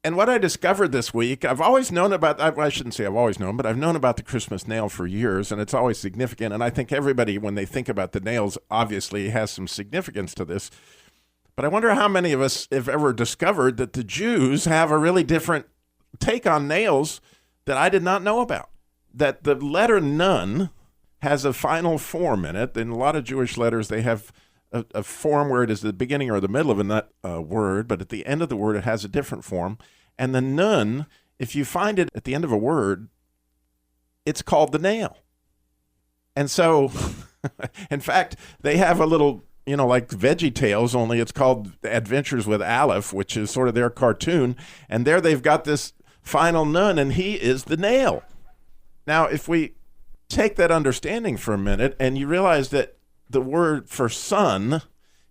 And what I discovered this week, I've always known about, I shouldn't say I've always known, but I've known about the Christmas nail for years, and it's always significant. And I think everybody, when they think about the nails, obviously has some significance to this. But I wonder how many of us have ever discovered that the Jews have a really different take on nails that I did not know about. That the letter nun has a final form in it. In a lot of Jewish letters, they have a form where it is the beginning or the middle of a word, but at the end of the word, it has a different form. And the nun, if you find it at the end of a word, it's called the nail. And so, in fact, they have a little, like Veggie Tales, only it's called Adventures with Aleph, which is sort of their cartoon. And there they've got this final nun, and he is the nail. Now, if we take that understanding for a minute, and you realize that the word for son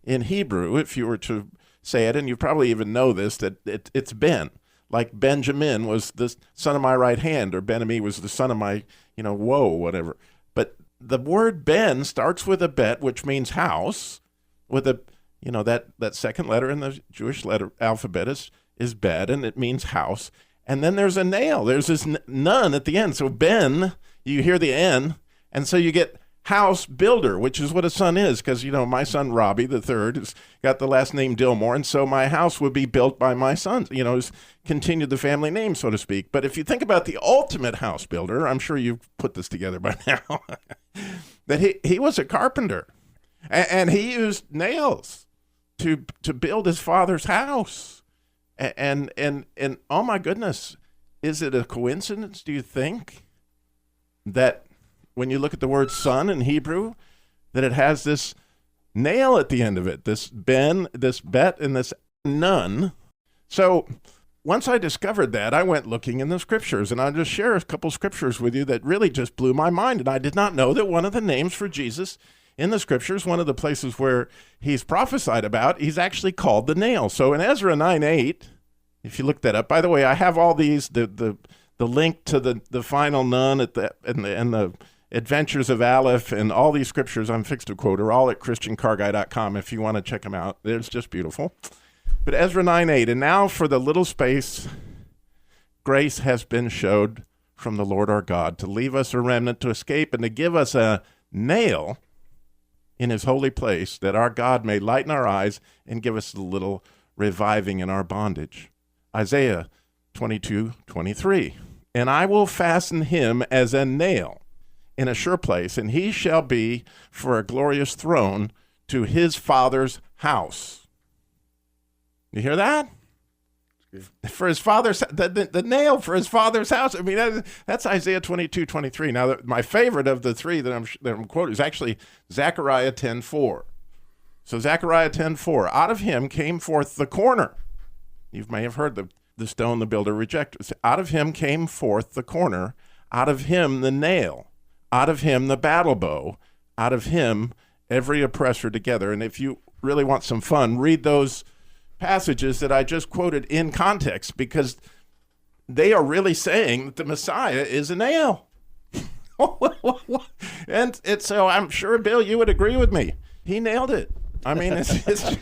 in Hebrew, if you were to say it, and you probably even know this, that it's Ben. Like Benjamin was the son of my right hand, or Ben-Ami was the son of my, woe, whatever. But the word Ben starts with a bet, which means house, with a, that second letter in the Jewish letter alphabet is bet, and it means house. And then there's a nail. There's this nun at the end. So Ben, you hear the N, and so you get house builder, which is what a son is, because, my son Robbie, the third, has got the last name Dillmore, and so my house would be built by my son, continued the family name, so to speak. But if you think about the ultimate house builder, I'm sure you've put this together by now, that he was a carpenter, and he used nails to build his father's house. And oh my goodness, is it a coincidence, do you think, that when you look at the word son in Hebrew, that it has this nail at the end of it, this ben, this bet, and this nun? So once I discovered that, I went looking in the scriptures, and I'll just share a couple scriptures with you that really just blew my mind. And I did not know that one of the names for Jesus in the scriptures, one of the places where he's prophesied about, he's actually called the nail. So in Ezra 9:8, if you look that up, by the way, I have all these, the link to the final nun and the Adventures of Aleph and all these scriptures I'm fixed to quote are all at christiancarguy.com if you want to check them out. It's just beautiful. But Ezra 9:8, and now for the little space, grace has been showed from the Lord our God to leave us a remnant to escape and to give us a nail in his holy place, that our God may lighten our eyes and give us a little reviving in our bondage. Isaiah 22:23, and I will fasten him as a nail in a sure place, and he shall be for a glorious throne to his father's house. You hear that? For his father's, the nail for his father's house. I mean, that's Isaiah 22:23. Now, my favorite of the three that I'm quoting is actually Zechariah 10:4. So Zechariah 10:4, out of him came forth the corner. You may have heard the stone the builder rejected. Out of him came forth the corner, out of him the nail, out of him the battle bow, out of him every oppressor together. And if you really want some fun, read those passages that I just quoted in context, because they are really saying that the Messiah is a nail. And so I'm sure, Bill, you would agree with me. He nailed it. I mean, it's just